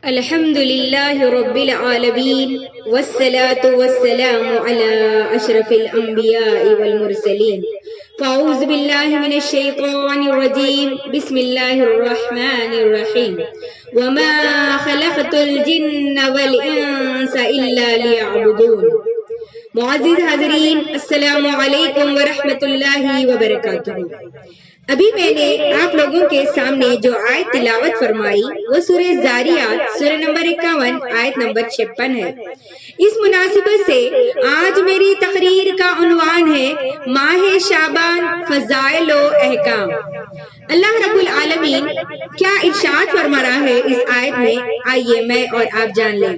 الحمد لله رب العالمين والصلاة والسلام على أشرف الأنبياء والمرسلين فأعوذ بالله من الشيطان الرجيم بسم الله الرحمن الرحيم وما خلقت الجن والإنس إلا ليعبدون. معزز حاضرین، السلام علیکم ورحمۃ اللہ وبرکاتہ. ابھی میں نے آپ لوگوں کے سامنے جو آیت تلاوت فرمائی وہ سورہ زاریات سورہ نمبر 51 آیت نمبر 56 ہے. اس مناسبت سے آج میری تقریر کا عنوان ہے ماہ شعبان فضائل و احکام. اللہ رب العالمین کیا ارشاد فرما رہا ہے اس آیت میں، آئیے میں اور آپ جان لیں.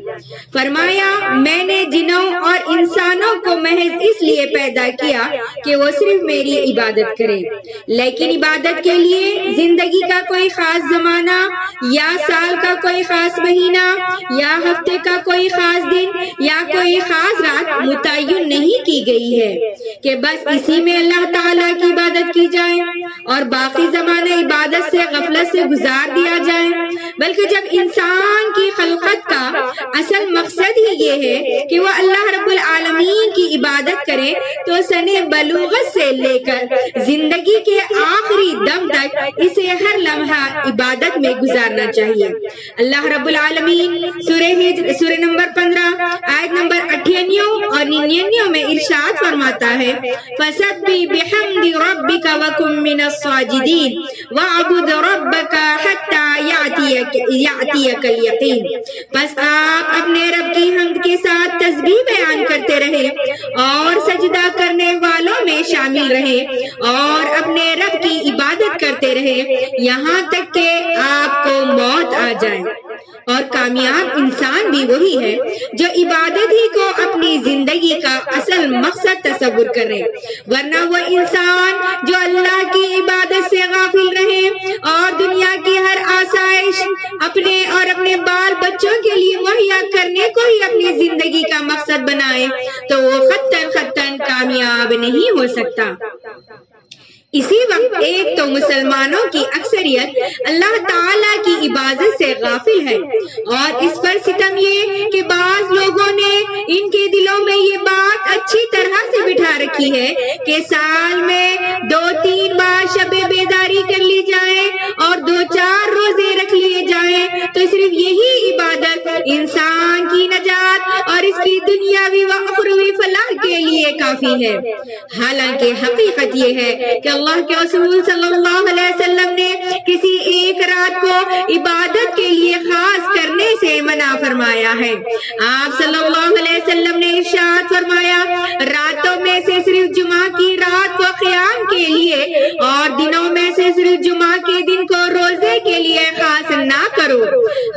فرمایا، میں نے جنوں اور انسانوں کو محض اس لیے پیدا کیا کہ وہ صرف میری عبادت کریں، لیکن عبادت کے لیے زندگی کا کوئی خاص زمانہ یا سال کا کوئی خاص مہینہ یا ہفتے کا کوئی خاص دن یا کوئی خاص رات متعین نہیں کی گئی ہے کہ بس اسی میں اللہ تعالیٰ کی عبادت کی جائے اور باقی زمانہ عبادت سے غفلت سے گزار دیا جائے، بلکہ جب انسان کی خلقت کا اصل مقصد ہی یہ ہے کہ وہ اللہ رب العالمین کی عبادت کرے تو سن بلوغت سے لے کر زندگی کے آخری دم تک اسے ہر لمحہ عبادت میں گزارنا چاہیے. اللہ رب العالمین سورہ نمبر 15 آیت نمبر 98 اور 99 میں ارشاد فرماتا ہے، فَسَبِّحْ بِحَمْدِ رَبِّكَ وَكُن مِّنَ الصَّاجِدِينَ وَاعْبُدْ رَبَّكَ حَتَّى يَأْتِيَكَ الْيَقِينُ. بس آپ اپنے رب کی حمد کے ساتھ تسبیح بیان کرتے رہے اور سجدہ کرنے والوں میں شامل رہے اور اپنے رب کی عبادت کرتے رہے یہاں تک کہ آپ کو موت آ جائے. اور کامیاب انسان بھی وہی ہے جو عبادت ہی کو اپنی زندگی کا اصل مقصد تصور کرے، ورنہ وہ انسان جو اللہ کی عبادت سے غافل رہے اور دنیا کی ہر آسائش اپنے اور اپنے بال بچوں کے لیے مہیا کرنے کو ہی اپنی زندگی کا مقصد بنائے تو وہ خطاً کامیاب نہیں ہو سکتا. اسی وقت ایک تو مسلمانوں کی اکثریت اللہ تعالیٰ کی عبادت سے غافل ہے، اور اس پر ستم یہ کہ بعض لوگوں نے ان کے دلوں میں یہ بات اچھی طرح سے بٹھا رکھی ہے کہ سال میں 2-3 بار شب بیداری کر لی جائے اور 2-4 روزے رکھ لیے جائیں تو صرف یہی عبادت انسان کی نجات اور اس کی دنیاوی و اخروی فلاح کے لیے کافی ہے. حالانکہ حقیقت یہ ہے کہ اللہ کے رسول صلی اللہ علیہ وسلم نے کسی ایک رات کو عبادت کے لیے خاص کرنے سے منع فرمایا ہے. آپ صلی اللہ علیہ وسلم نے ارشاد فرمایا، راتوں میں سے صرف جمعہ کی رات کو قیام کے لیے اور دنوں میں سے صرف جمعہ کے دن کو روزے کے لیے خاص نہ کرو.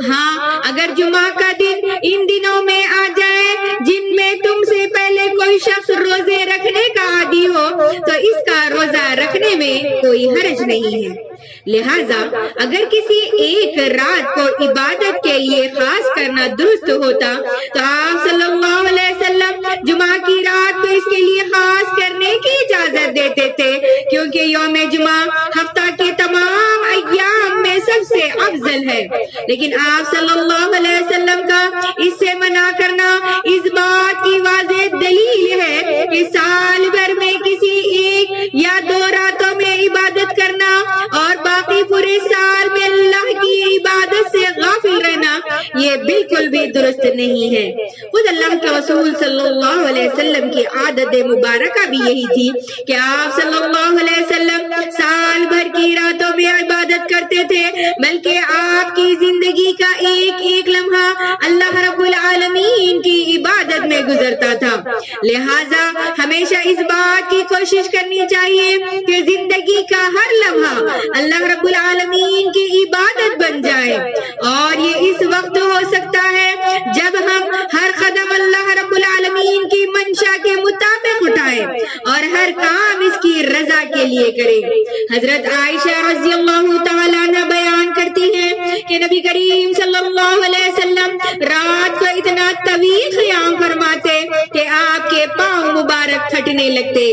ہاں، اگر جمعہ کا دن ان دنوں میں آ جائے جن میں تم سے پہلے کوئی شخص روزے رکھنے کا عادی ہو تو اس کا روزہ رکھنے میں کوئی حرج نہیں ہے. لہذا اگر کسی ایک رات کو عبادت کے لیے خاص کرنا درست ہوتا تو آپ صلی اللہ علیہ وسلم جمعہ کی رات کو اس کے لیے خاص کرنے کی اجازت دیتے تھے، کیونکہ یوم جمعہ ہفتہ کے تمام ایام میں سب سے افضل ہے. لیکن آپ صلی اللہ علیہ وسلم کا اس سے منع کرنا اس بات کی واضح دلیل ہے کہ سال بھر میں کسی ایک یا 2 راتوں میں عبادت کرنا اور باقی پورے سال میں اللہ کی عبادت سے غافل رہنا یہ بالکل بھی درست نہیں ہے. خود اللہ کے رسول صلی اللہ علیہ وسلم کی عادت مبارکہ بھی یہی تھی کہ آپ صلی اللہ علیہ وسلم سال بھر کی راتوں میں عبادت کرتے تھے، بلکہ آپ کی زندگی کا ایک ایک لمحہ اللہ رب العالمین کی عبادت میں گزرتا تھا. لہٰذا ہمیشہ اس بات کی کوشش کرنی چاہیے کہ زندگی کا ہر لمحہ اللہ رب العالمین کی عبادت بن جائے، اور یہ اس وقت ہو سکتا ہے جب ہم ہر قدم اللہ رب العالمین کی منشا کے مطابق اٹھائیں اور ہر کام اس کی رضا کے لیے کریں. حضرت عائشہ رضی اللہ تعالیٰ عنہ بیان کرتی ہیں کہ نبی کریم صلی اللہ علیہ وسلم رات کو اتنا طویل قیام فرماتے کہ آپ کے پاؤں مبارک پھٹنے لگتے.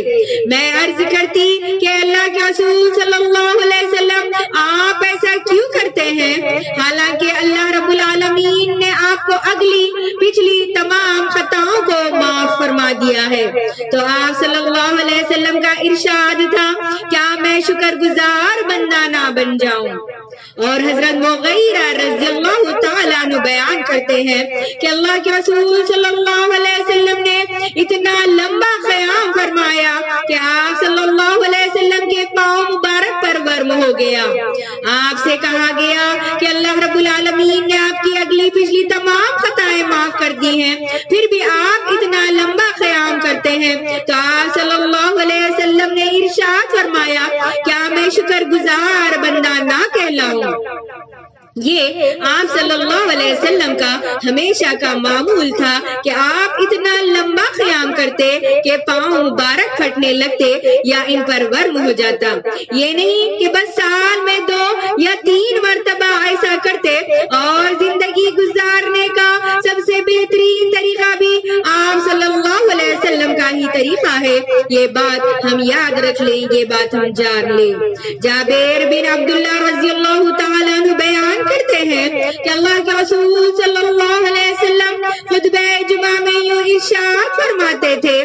میں عرض کرتی کہ اللہ کے رسول صلی اللہ علیہ وسلم آپ ایسا کیوں کرتے ہیں، حالانکہ اللہ رب العالمین آپ کو اگلی پچھلی تمام خطاؤں کو معاف فرما دیا ہے۔ تو آپ صلی اللہ علیہ وسلم کا ارشاد تھا، کیا میں شکر گزار بندہ نہ بن جاؤں؟ اور حضرت مغیرہ رضی اللہ تعالیٰ عنہ بیان کرتے ہیں کہ اللہ کے رسول صلی اللہ علیہ وسلم نے اتنا لمبا قیام فرمایا کہ آپ صلی اللہ علیہ وسلم کے پاؤں مبارک پر ورم ہو گیا۔ آپ سے کہا گیا کہ اللہ رب العالمین نے آپ کی اگلی پچھلی تمام خطائیں معاف کر دی ہیں، پھر بھی آپ اتنا لمبا قیام کرتے ہیں۔ تو آپ صلی اللہ علیہ وسلم نے ارشاد فرمایا، کیا میں شکر گزار بندہ نہ کہلاؤں؟ یہ آپ صلی اللہ علیہ وسلم کا ہمیشہ کا معمول تھا کہ آپ اتنا لمبا قیام کرتے کہ پاؤں مبارک پھٹنے لگتے یا ان پر ورم ہو جاتا۔ یہ نہیں کہ بس سال میں 2 یا 3 مرتبہ ایسا کرتے، اور زندگی گزارنے کا سب سے بہترین طریقہ بھی آپ صلی اللہ علیہ وسلم کا ہی طریقہ ہے۔ یہ بات ہم یاد رکھ لیں، یہ بات ہم جان لیں۔ جابر بن عبداللہ رضی اللہ تعالیٰ عنہ بیان کرتے ہیں کہ اللہ کے رسول صلی اللہ علیہ وسلم خطبہ جمعہ میں یوں ارشاد فرماتے تھے،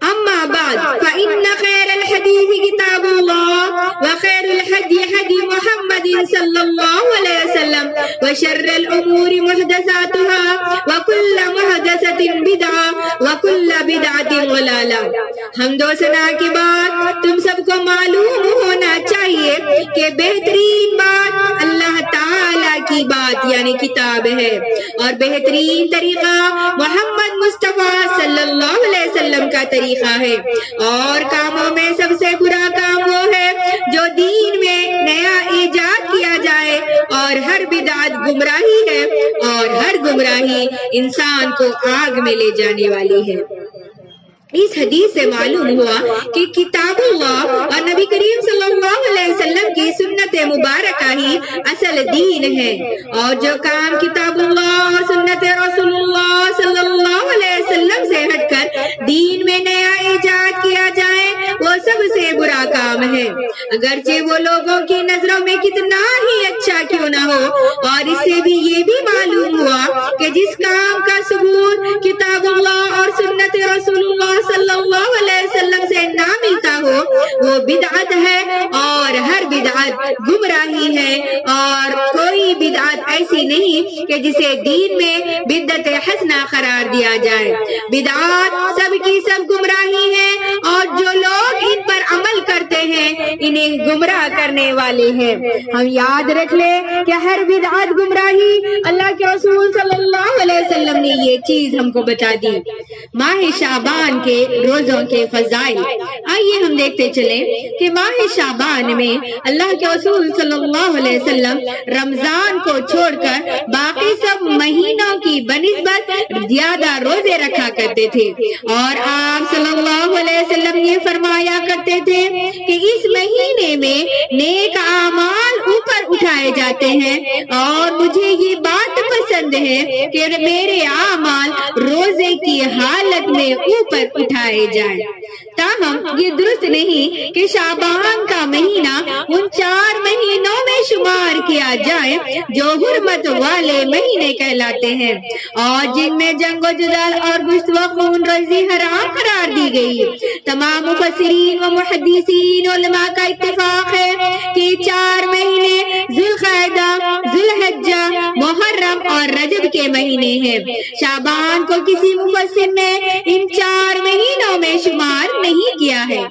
اما بعد فإن خير الحديث كتاب الله وخير الهدي هدي محمد صلى الله عليه وسلم وشر الأمور محدثاتها وكل محدثة بدعة وكل بدعة ضلالة۔ حمد و ثنا کے بعد تم سب کو معلوم ہونا چاہیے کہ بہترین بات اللہ تعالی کی بات یعنی کتاب ہے، اور بہترین طریقہ محمد مصطفیٰ صلی اللہ علیہ وسلم کا طریقہ ہے، اور کاموں میں سب سے برا کام وہ ہے جو دین میں نیا ایجاد کیا جائے، اور ہر بدعت گمراہی ہے، اور ہر گمراہی انسان کو آگ میں لے جانے والی ہے۔ اس حدیث سے معلوم ہوا کہ کتاب اللہ اور نبی کریم صلی اللہ علیہ وسلم کی سنت مبارکہ ہی اصل دین ہے، اور جو کام کتاب اللہ اور سنت رسول اللہ صلی اللہ علیہ وسلم سے ہٹ کر دین میں نیا ایجاد کیا جائے وہ سب سے برا کام ہے، اگرچہ وہ لوگوں کی نظروں میں کتنا ہی اچھا کیوں نہ ہو۔ اور اس سے بھی یہ بھی معلوم ہوا کہ جس کام کا ثبوت کتاب اللہ اور سنت رسول اللہ صلی اللہ علیہ وسلم سے نہ ملتا ہو وہ بدعت ہے، اور ہر بدعت گمراہی ہے، اور کوئی بدعت ایسی نہیں کہ جسے دین میں بدعت حسنہ قرار دیا جائے۔ بدعات سب کی سب گمراہی ہے، اور جو لوگ ان پر عمل کرتے ہیں انہیں گمراہ کرنے والے ہیں۔ ہم یاد رکھ لیں کہ ہر بدعت گمراہی، اللہ کے رسول صلی اللہ علیہ وسلم نے یہ چیز ہم کو بتا دی۔ ماہ شعبان کے روزوں کے فضائل، آئیے ہم دیکھتے چلیں کہ ماہ شعبان میں اللہ کے رسول صلی اللہ علیہ وسلم رمضان کو چھوڑ کر باقی سب مہینوں کی بنسبت زیادہ روزے رکھا کرتے تھے، اور آپ صلی اللہ علیہ وسلم یہ فرمایا کرتے تھے کہ اس مہینے میں نیک اعمال اوپر اٹھائے جاتے ہیں، اور مجھے یہ بات پسند ہے کہ میرے اعمال روزے کی حالت میں اوپر اٹھائے جائیں۔ تاہم یہ درست نہیں کہ شعبان کا مہینہ ان 4 مہینوں میں شمار کیا جائے جو حرمت والے مہینے کہلاتے ہیں، اور جن میں جنگ و جدل اور گشت و خون ریزی حرام قرار دی گئی۔ تمام مفسرین و محدثین علماء کا اتفاق ہے کہ 4 مہینے ذوالقعدہ، ذوالحجہ، محرم اور رجب کے مہینے ہیں۔ شعبان کو کسی مفسر نے ان 4 مہینوں میں شمار نہیں کیا ہے۔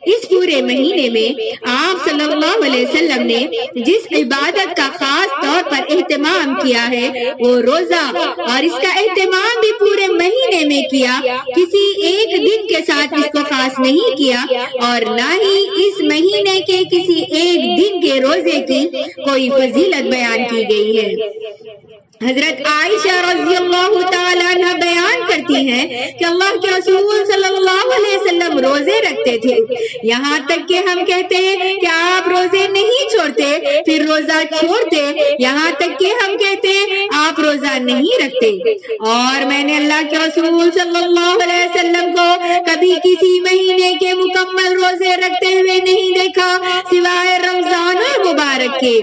اس پورے مہینے میں آپ صلی اللہ علیہ وسلم نے جس عبادت کا خاص طور پر اہتمام کیا ہے وہ روزہ، اور اس کا اہتمام بھی پورے مہینے میں کیا، کسی ایک دن کے ساتھ اس کو خاص نہیں کیا، اور نہ ہی اس مہینے کے کسی ایک دن کے روزے کی کوئی فضیلت بیان کی گئی ہے۔ حضرت عائشہ رضی اللہ تعالیٰ عنہ بیان کرتی ہیں کہ اللہ کے رسول صلی اللہ علیہ وسلم روزے رکھتے تھے، یہاں تک کہ ہم کہتے ہیں کہ آپ روزے نہیں چھوڑتے، پھر روزہ چھوڑتے، یہاں تک کہ ہم کہتے ہیں آپ روزہ نہیں رکھتے۔ اور میں نے اللہ کے رسول صلی اللہ علیہ وسلم کو کبھی کسی مہینے کے مکمل روزے رکھتے ہوئے نہیں دیکھا سوائے رمضان المبارک کے،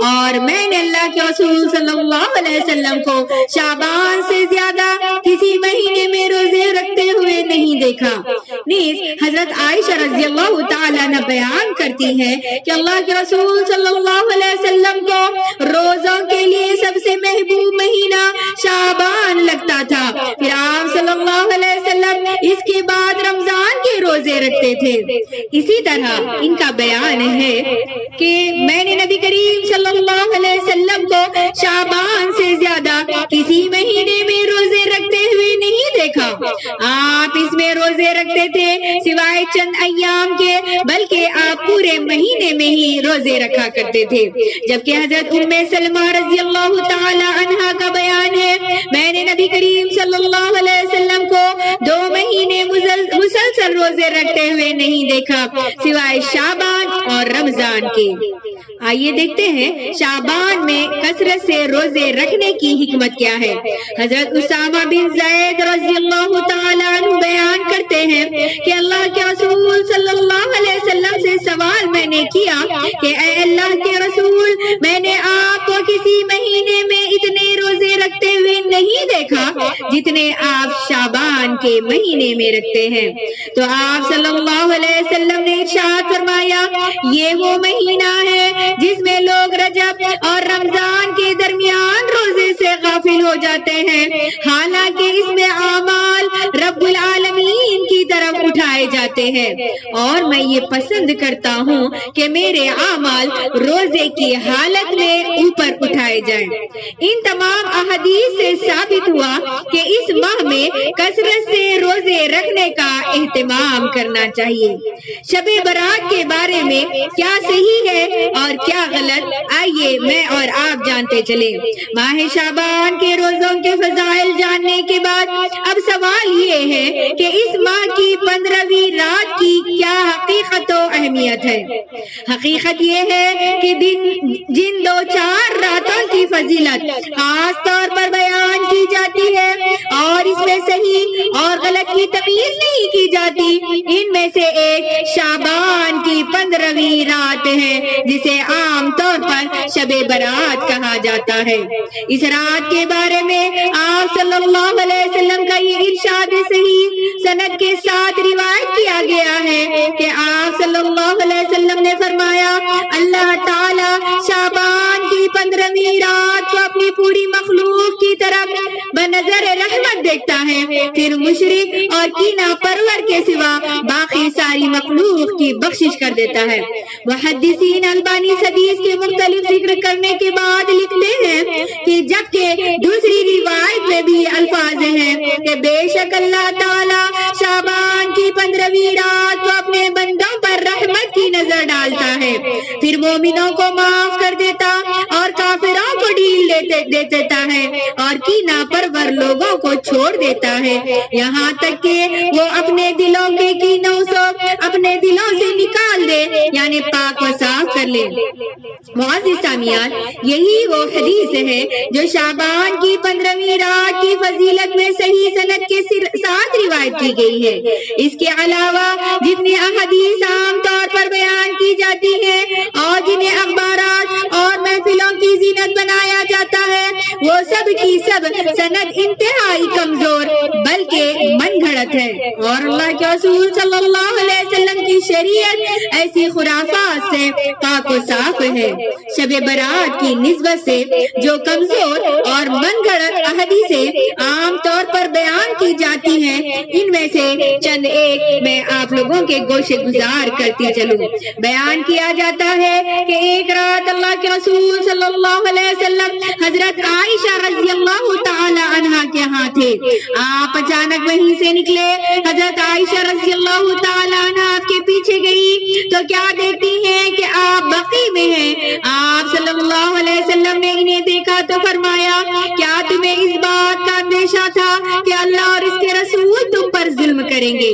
اور میں نے اللہ کے رسول صلی اللہ علیہ وسلم کو شعبان سے زیادہ کسی مہینے میں روزے رکھتے ہوئے نہیں دیکھا۔ نیز حضرت عائشہ رضی اللہ تعالیٰ عنہ بیان کرتی ہے کہ اللہ کے رسول صلی اللہ علیہ وسلم کو روزوں کے لیے سب سے محبوب مہینہ شعبان لگتا تھا، پھر آپ صلی اللہ علیہ وسلم اس کے بعد رمضان کے روزے رکھتے تھے۔ اسی طرح ان کا بیان ہے کہ میں نے نبی کریم صلی اللہ علیہ وسلم کو شعبان سے زیادہ کسی مہینے میں روزے رکھتے ہوئے نہیں دیکھا۔ آپ اس میں روزے رکھتے تھے سوائے چند ایام کے، بلکہ آپ پورے مہینے میں ہی روزے رکھا کرتے تھے۔ جبکہ حضرت ام سلمہ رضی اللہ تعالی عنہا کا بیان ہے میں نے نبی کریم صلی اللہ علیہ وسلم کو 2 مہینے مسلسل روزے رکھتے ہوئے نہیں دیکھا سوائے شعبان اور رمضان کے۔ آئیے دیکھتے ہیں شعبان میں کثرت سے روزے رکھنے کی حکمت کیا ہے۔ حضرت اسامہ بن زید رضی اللہ تعالیٰ عنہ بیان کرتے ہیں کہ اللہ کے رسول صلی اللہ علیہ وسلم سے سوال میں نے کیا کہ اے اللہ کے رسول، میں نے آپ کو کسی مہینے میں اتنے روزے رکھتے ہوئے نہیں دیکھا جتنے آپ شعبان کے مہینے میں رکھتے ہیں۔ تو آپ صلی اللہ علیہ وسلم نے ارشاد فرمایا، یہ وہ مہینہ ہے جس میں لوگ رجب اور رمضان کے درمیان روزے سے غافل ہو جاتے ہیں، حالانکہ اس میں اعمال رب العالمین کی طرف اٹھائے جاتے ہیں، اور میں یہ پسند کرتا ہوں کہ میرے اعمال روزے کی حالت میں اوپر اٹھائے جائیں۔ ان تمام احادیث سے ثابت ہوا کہ اس ماہ میں کثرت سے روزے رکھنے کا اہتمام کرنا چاہیے۔ شب برات کے بارے میں کیا صحیح ہے اور کیا غلط، آئیے میں اور آپ جانتے چلیں۔ ماہ شعبان کے روزوں کے فضائل جاننے کے بعد اب سوال یہ ہے کہ اس ماہ کی 15ویں رات کی کیا حقیقت و اہمیت ہے۔ حقیقت یہ ہے کہ جن 2-4 راتوں کی فضیلت خاص طور پر بیان کی جاتی ہے اور اس میں صحیح اور غلط کی تمیز نہیں کی جاتی، ان میں سے ایک شعبان کی 15ویں رات ہے جسے عام طور پر شب برات کہا جاتا ہے۔ اس رات کے بارے میں آپ صلی اللہ علیہ وسلم کا یہ ارشاد صحیح سند کے ساتھ روایت کیا گیا ہے کہ آپ صلی اللہ علیہ وسلم نے فرمایا، اللہ تعالی شعبان کی 15ویں رات کو اپنی پوری مخلوق کی طرف بنظر رحمت دیکھتا ہے، پھر مشرک اور کینہ پرور کے سوا باقی ساری مخلوق کی بخشش کر دیتا ہے۔ محدثین البانی حدیث کے مختلف ذکر کرنے کے بعد لکھتے ہیں کہ جبکہ دوسری روایت میں بھی الفاظ ہیں کہ بے شک اللہ تعالی شعبان کی 15ویں رات کو اپنے بندوں پر رحمت کی نظر ڈالتا ہے، پھر مومنوں کو معاف کر دیتا اور کافروں کو ڈھیل دے دیتا ہے اور کینہ پرور لوگوں کو چھوڑ دیتا ہے، یہاں تک کہ وہ اپنے دلوں کے کینوں سے اپنے دلوں سے نکال دے، یعنی پاک و صاف کر لے۔ معزز سامعین، یہی وہ حدیث ہے جو شعبان کی 15ویں رات کی فضیلت میں صحیح سند کے ساتھ روایت کی گئی ہے۔ اس کے علاوہ جتنی احادیث عام طور پر بیان کی جاتی ہے اور جنہیں اخبارات اور محفلوں کی زینت بنایا جاتا ہے، وہ سب کی سب سند انتہائی کمزور بلکہ من گھڑت ہے، اور اللہ کے رسول صلی اللہ علیہ وسلم کی شریعت ایسی خرافات سے پاک و صاف ہے۔ شب برات کی نسبت سے جو کمزور اور من گھڑت احادیثیں عام طور پر بیان کی جاتی ہیں، ان میں سے چند ایک میں آپ لوگوں کے گوشے گزار کرتی چلوں۔ بیان کیا جاتا ہے کہ ایک رات اللہ کے رسول صلی اللہ علیہ وسلم حضرت عائشہ رضی اللہ تعالی عنہا کے ہاں تھے۔ آپ اچانک وہیں سے نکلے، حضرت عائشہ رضی اللہ تعالی عنہا آپ کے پیچھے گئی تو کیا دیکھتی ہیں کہ آپ بقی میں ہیں۔ آپ صلی اللہ علیہ وسلم نے انہیں دیکھا تو فرمایا، کیا تمہیں اس بات کا اندیشہ تھا کہ اللہ اور اس کے رسول تم پر ظلم کریں گے؟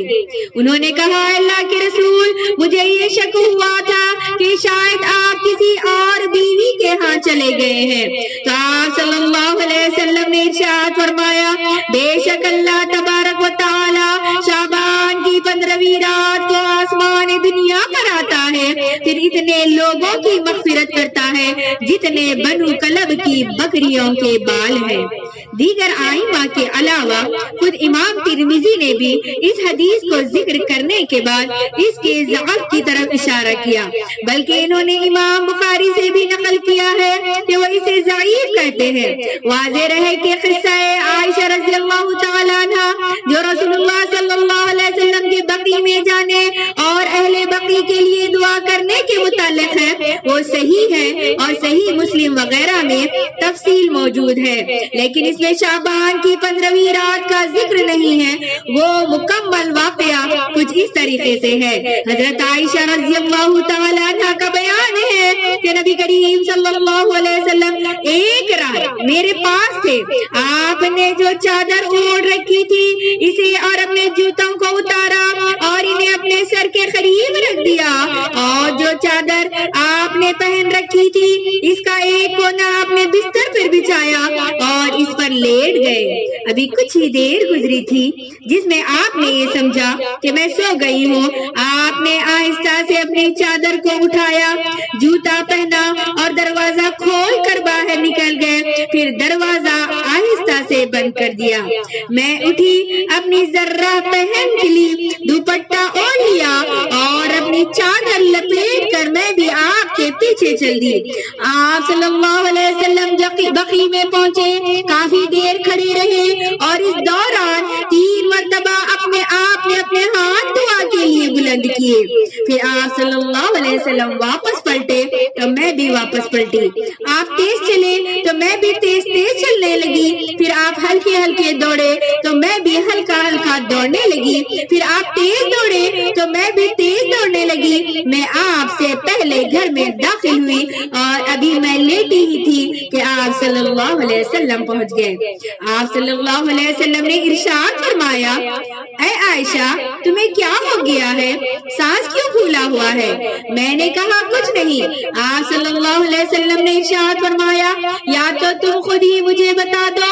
انہوں نے کہا، اللہ کے رسول، مجھے یہ شک ہوا تھا کہ شاید آپ کسی اور بیوی کے ہاں چلے گئے ہیں۔ تو آپ صلی اللہ علیہ وسلم نے ارشاد فرمایا، بے شک اللہ تبارک و تعالی شعبان کی 15ویں رات کو آسمان دنیا پر آتا ہے پھر اتنے لوگوں کی مغفرت کرتا ہے جتنے بنو کلب کی بکریوں کے بال ہیں۔ دیگر ائمہ کے علاوہ خود امام ترمذی نے بھی اس حدیث کو ذکر کرنے کے بعد اس کے ضعف کی طرف اشارہ کیا، بلکہ انہوں نے امام بخاری سے بھی نقل کیا ہے کہ وہ اسے ضعیف کہتے ہیں۔ واضح رہے کہ قصہ عائشہ رضی اللہ تعالیٰ عنہ جو رسول اللہ صلی اللہ علیہ وسلم کے بقیع میں جانے اور اہل بقیع کے لیے دعا کرنے کے متعلق ہے وہ صحیح ہے اور صحیح مسلم وغیرہ میں تفصیل موجود ہے، لیکن اس میں شعبان کی 15ویں رات کا ذکر نہیں ہے۔ وہ مکمل واقعہ کچھ اس طریقے سے ہے۔ حضرت عائشہ رضی اللہ تعالیٰ عنہ کا بیان ہے کہ نبی کریم صلی اللہ علیہ وسلم ایک رات میرے پاس تھے، آپ نے جو چادر اوڑھ رکھی تھی اسے اور اپنے جوتوں کو اتارا اور انہیں اپنے سر کے قریب رکھ دیا، اور جو چادر آپ نے پہن رکھی تھی اس کا ایک کونا آپ نے بستر پر بچھایا اور اس پر لیٹ گئے۔ ابھی کچھ ہی دیر گزری تھی جس میں آپ نے یہ سمجھا کہ میں سو گئی ہوں، آپ نے آہستہ سے اپنی چادر کو اٹھایا، جوتا پہنا اور دروازہ کھول کر باہر نکل گئے، پھر دروازہ آہستہ سے بند کر دیا۔ میں اٹھی، اپنی ذرہ پہن لی، دوپٹہ اوڑھ لیا اور اپنی چادر لپیٹ کر میں بھی آپ کے پیچھے چل دی۔ آپ صلی اللہ علیہ وسلم بقیع میں پہنچے، کافی دیر کھڑے رہے اور اس دوران 3 مرتبہ اپنے آپ نے اپنے ہاتھ دعا کے لیے بلند کیے۔ پھر آپ صلی اللہ علیہ وسلم واپس پلٹے تو میں بھی واپس پلٹی، آپ تیز چلے تو میں بھی تیز چلنے لگی، پھر آپ ہلکے ہلکے دوڑے تو میں بھی ہلکا ہلکا دوڑنے لگی، پھر آپ تیز دوڑے تو میں بھی تیز دوڑنے لگی۔ میں آپ سے پہلے گھر میں داخل ہوئی اور ابھی میں لیٹی ہی تھی کہ آپ صلی اللہ علیہ وسلم پہنچ گئے۔ آپ صلی اللہ علیہ وسلم نے ارشاد فرمایا، اے عائشہ تمہیں کیا ہو گیا ہے، سانس کیوں پھولا ہوا ہے؟ میں نے کہا کچھ نہیں۔ آپ صلی اللہ علیہ وسلم نے ارشاد فرمایا، یا تو تم خود ہی مجھے بتا دو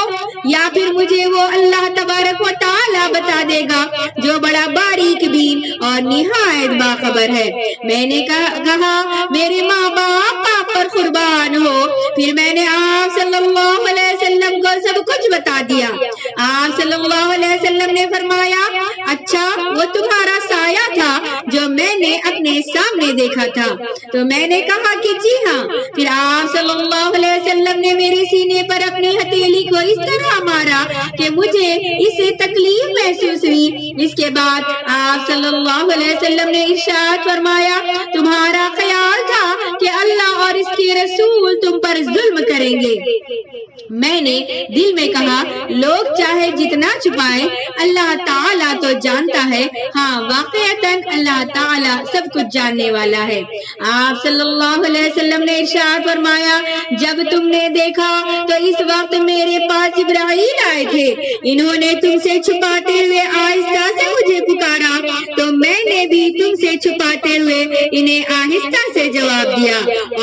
یا پھر مجھے وہ اللہ تبارک و تعالی بتا دے گا جو بڑا باریک بین اور نہایت باخبر ہے۔ میں نے کہا میرے ماں باپ آپ پر قربان ہو۔ پھر میں نے آپ صلی اللہ علیہ وسلم کو سب کچھ بتا دیا۔ آپ صلی اللہ علیہ وسلم نے فرمایا، اچھا وہ تمہارا سایہ تھا جو میں نے اپنے سامنے دیکھا تھا؟ تو میں نے کہا کہ جی ہاں۔ پھر آپ صلی اللہ علیہ وسلم نے میرے سینے پر اپنی ہتھیلی کو اس طرح مارا کہ مجھے اس سے تکلیف محسوس ہوئی۔ اس کے بعد آپ صلی اللہ علیہ وسلم نے ارشاد فرمایا، تمہارا خیال تھا کہ اللہ اور اس کے رسول تم پر ظلم کریں گے۔ میں نے دل میں کہا لوگ چاہے جتنا چھپائیں اللہ تعالیٰ تو جانتا ہے، ہاں واقعتاً اللہ تعالیٰ سب کچھ جاننے والا ہے۔ آپ صلی اللہ علیہ وسلم نے ارشاد فرمایا، جب تم نے دیکھا تو اس وقت میرے پاس جبرائیل آئے تھے، انہوں نے تم سے چھپاتے ہوئے آہستہ سے مجھے پکارا تو میں نے بھی تم سے چھپاتے ہوئے انہیں آہستہ سے جواب دیا،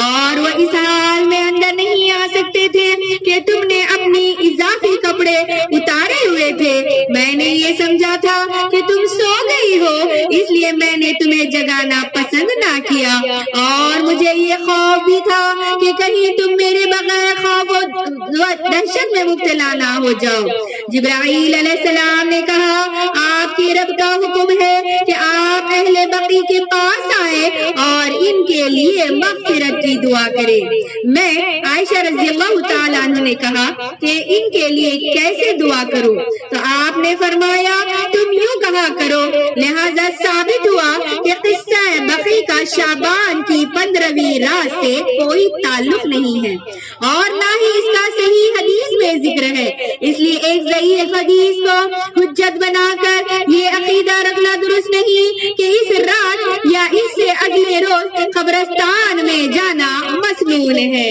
اور وہ اس حال میں اندر نہیں آ سکتے تھے کہ تم نے اپنی اضافی کپڑے اتارے ہوئے تھے۔ میں نے یہ سمجھا تھا کہ تم سو گئی ہو، اس لیے میں نے تمہیں جگانا پسند نہ کیا، اور مجھے یہ خوف بھی تھا کہ کہیں تم میرے بغیر خوف و دہشت میں مبتلا نہ ہو جاؤ۔ جبرائیل علیہ السلام نے کہا، آپ کے رب کا حکم ہے کہ آپ اہل بقیع کے پاس آئے اور ان کے لیے مغفرت کی دعا کرے۔ میں عائشہ رضی اللہ تعالیٰ عنہ نے کہا کہ ان کے لیے کیسے دعا کروں؟ تو آپ نے فرمایا، تم یوں کہا کرو، لہذا ثابت ہوا کہ قصہ بقیع کا شعبان کی 15ویں رات سے کوئی تعلق نہیں ہے اور نہ ہی اس کا صحیح حدیث میں ذکر ہے، اس لیے ایک ضعیف حدیث کو حجت بنا کر یہ عقیدہ رکھنا درست نہیں کہ اس رات یا اس سے اگلے روز قبرستان میں جانا مسنون ہے۔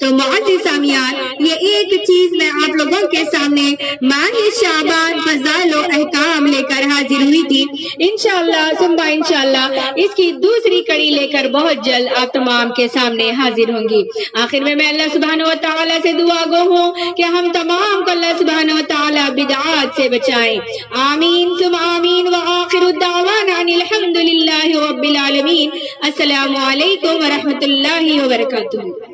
تو معزز سامعین، یہ ایک چیز میں آپ لوگوں کے سامنے ماہ شعبان فضائل و احکام لے کر حاضر ہوئی تھی۔ انشاءاللہ ثم انشاءاللہ اس کی دوسری کڑی لے کر بہت جلد آپ تمام کے سامنے حاضر ہوں گی۔ آخر میں اللہ سبحانہ و تعالیٰ سے دعا گو ہوں کہ ہم تمام کو اللہ سبحانہ و تعالی بدعات سے بچائے. آمین ثم آمین. وآخر الدعوانا ان الحمد للہ رب العالمین. السلام علیکم ورحمۃ اللہ وبرکاتہ.